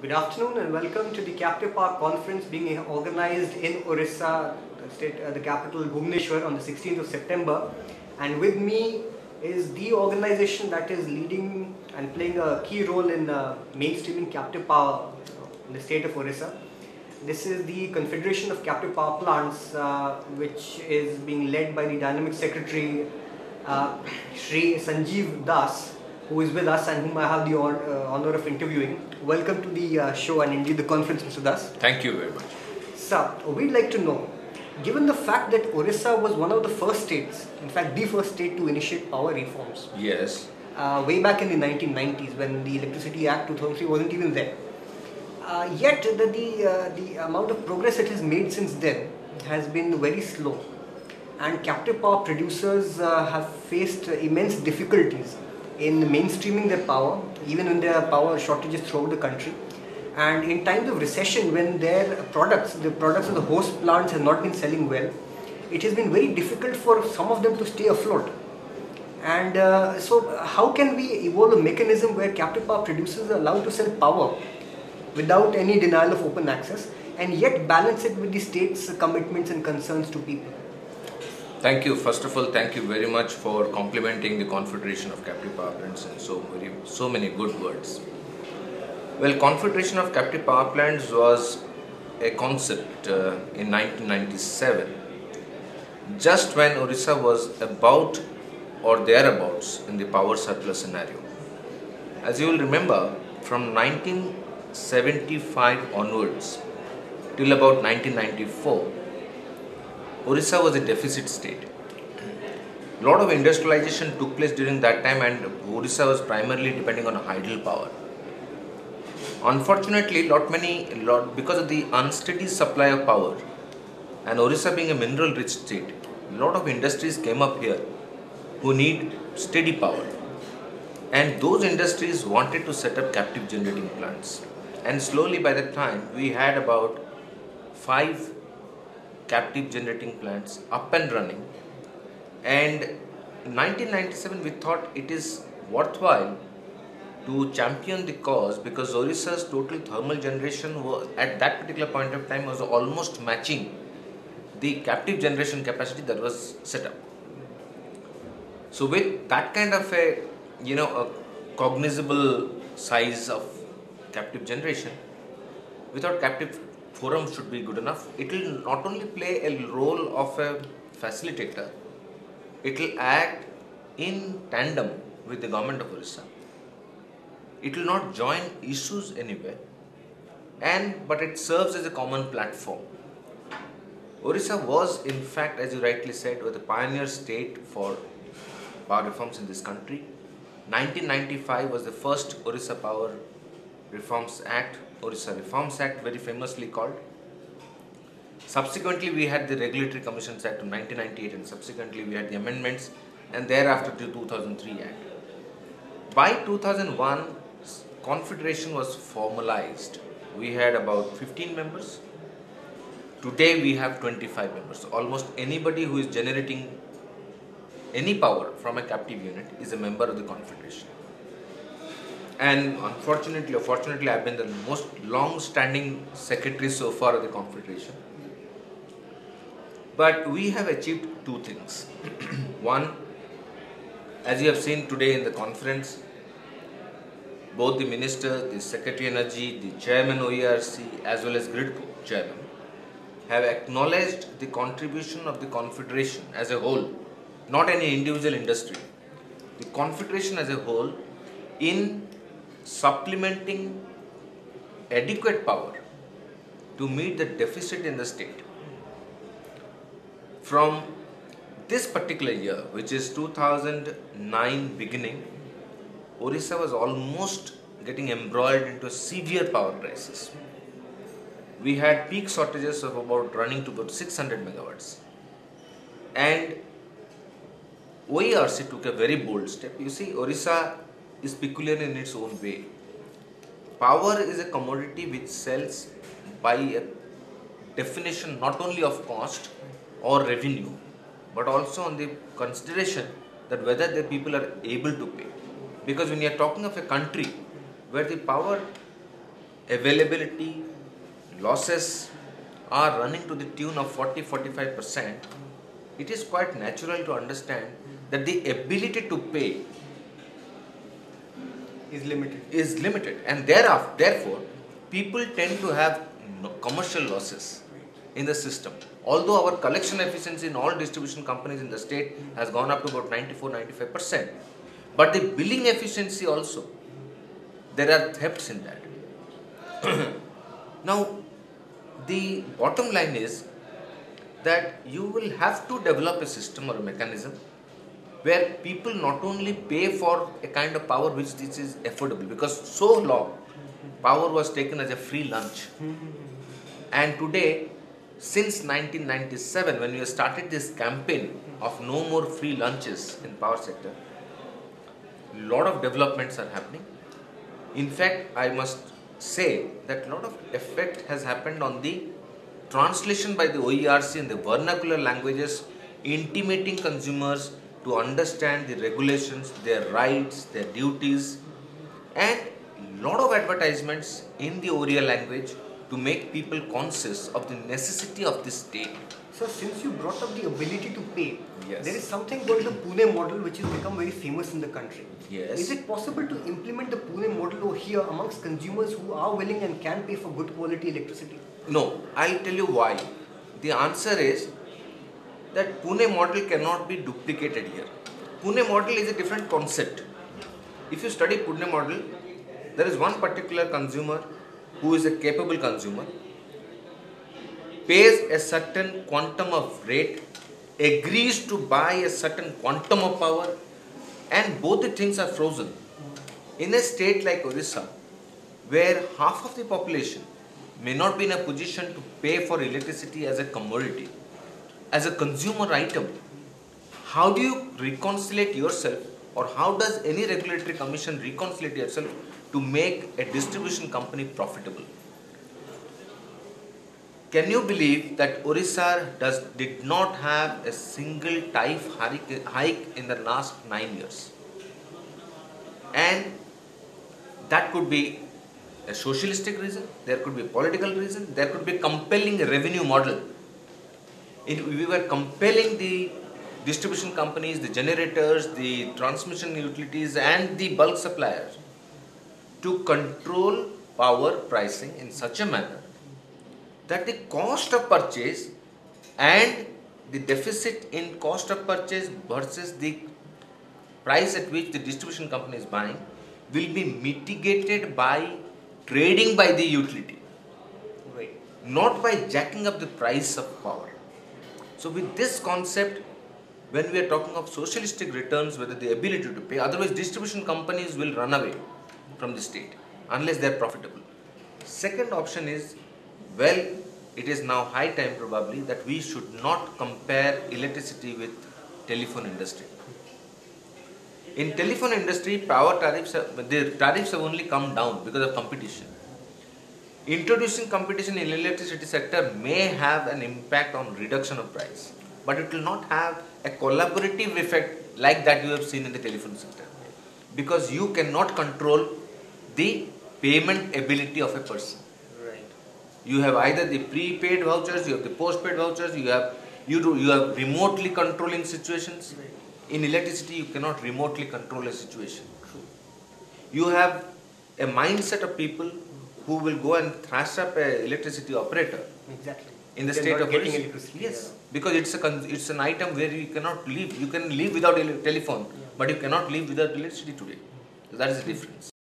Good afternoon and welcome to the Captive Power Conference being organized in Orissa, the capital Bhubaneswar on the 16th of September. And with me is the organization that is leading and playing a key role in mainstreaming captive power in the state of Orissa. This is the Confederation of Captive Power Plants, which is being led by the Dynamic Secretary Shri Sanjeev Das, who is with us and whom I have the honor of interviewing. Welcome to the show and indeed the conference, Mr. Das. Thank you very much. Sir, we'd like to know, given the fact that Orissa was one of the first states, in fact the first state to initiate power reforms, Yes. way back in the 1990s when the Electricity Act 2003 wasn't even there. Yet the amount of progress it has made since then has been very slow, and captive power producers have faced immense difficulties in mainstreaming their power, even when there are power shortages throughout the country. And in times of recession, when their products, the products of the host plants have not been selling well, it has been very difficult for some of them to stay afloat. And so how can we evolve a mechanism where captive power producers are allowed to sell power without any denial of open access and yet balance it with the state's commitments and concerns to people? Thank you. First of all, thank you very much for complimenting the Confederation of Captive Power Plants and so many good words. Well, Confederation of Captive Power Plants was a concept in 1997, just when Orissa was about or thereabouts in the power surplus scenario. As you will remember, from 1975 onwards till about 1994, Orissa was a deficit state. A lot of industrialization took place during that time, and Orissa was primarily depending on hydel power. Unfortunately, because of the unsteady supply of power, and Orissa being a mineral-rich state, a lot of industries came up here who need steady power, and those industries wanted to set up captive generating plants. And slowly, by that time, we had about 5 captive generating plants up and running, and in 1997 we thought it is worthwhile to champion the cause, because Orissa's total thermal generation was, at that particular point of time, was almost matching the captive generation capacity that was set up. So with that kind of a cognizable size of captive generation, we thought captive forum should be good enough. It will not only play a role of a facilitator, it will act in tandem with the government of Orissa. It will not join issues anywhere, but it serves as a common platform. Orissa was, in fact, as you rightly said, was the pioneer state for power reforms in this country. 1995 was the first Orissa Power Reforms Act, Orissa Reforms Act, very famously called. Subsequently, we had the Regulatory Commissions Act of 1998, and subsequently we had the amendments, and thereafter the 2003 Act. By 2001, Confederation was formalized. We had about 15 members. Today we have 25 members. Almost anybody who is generating any power from a captive unit is a member of the Confederation. And unfortunately or fortunately, I have been the most long-standing secretary so far of the Confederation. But we have achieved 2 things. One, as you have seen today in the conference, both the Minister, the Secretary Energy, the Chairman OERC, as well as GRIDCO Chairman, have acknowledged the contribution of the Confederation as a whole, not any individual industry, the Confederation as a whole in supplementing adequate power to meet the deficit in the state. From this particular year, which is 2009 beginning, Orissa was almost getting embroiled into a severe power crisis. We had peak shortages of running to about 600 megawatts. And OERC took a very bold step. You see, Orissa is peculiar in its own way. Power is a commodity which sells by a definition not only of cost or revenue, but also on the consideration that whether the people are able to pay. Because when you are talking of a country where the power availability, losses are running to the tune of 40-45%, it is quite natural to understand that the ability to pay is limited. and therefore people tend to have commercial losses in the system. Although our collection efficiency in all distribution companies in the state has gone up to about 94-95%, but the billing efficiency also, there are thefts in that. Now, the bottom line is that you will have to develop a system or a mechanism where people not only pay for a kind of power which this is affordable, because so long power was taken as a free lunch, and today, since 1997 when we started this campaign of no more free lunches in power sector, lot of developments are happening. In fact, I must say that lot of effect has happened on the translation by the OERC in the vernacular languages, intimating consumers to understand the regulations, their rights, their duties, and lot of advertisements in the Oriya language to make people conscious of the necessity of this state. So since you brought up the ability to pay, Yes. there is something called the Pune model which has become very famous in the country. Yes. Is it possible to implement the Pune model over here amongst consumers who are willing and can pay for good quality electricity? No, I'll tell you why. The answer is that Pune model cannot be duplicated here. Pune model is a different concept. If you study Pune model, there is one particular consumer who is a capable consumer, pays a certain quantum of rate, agrees to buy a certain quantum of power, and both the things are frozen. In a state like Odisha, where half of the population may not be in a position to pay for electricity as a commodity, as a consumer item, how do you reconcile yourself, or how does any regulatory commission reconcile yourself to make a distribution company profitable? Can you believe that Orissa did not have a single tariff hike in the last 9 years? And that could be a socialistic reason, there could be a political reason, there could be a compelling revenue model. We were compelling the distribution companies, the generators, the transmission utilities and the bulk suppliers to control power pricing in such a manner that the cost of purchase and the deficit in cost of purchase versus the price at which the distribution company is buying will be mitigated by trading by the utility, Right. not by jacking up the price of power. So with this concept, when we are talking of socialistic returns, whether the ability to pay, otherwise distribution companies will run away from the state unless they are profitable. Second option is, well, it is now high time probably that we should not compare electricity with telephone industry. In telephone industry, the tariffs have only come down because of competition. Introducing competition in electricity sector may have an impact on reduction of price, but it will not have a collaborative effect like that you have seen in the telephone sector, because you cannot control the payment ability of a person. Right. You have either the prepaid vouchers, you have the postpaid vouchers, you have remotely controlling situations. Right. In electricity, you cannot remotely control a situation. You have a mindset of people who will go and thrash up an electricity operator Exactly. in the They're state not of getting Odisha. electricity, Yes, because it's an item where you cannot live. You can live without telephone, but you cannot live without electricity today. So that is the difference.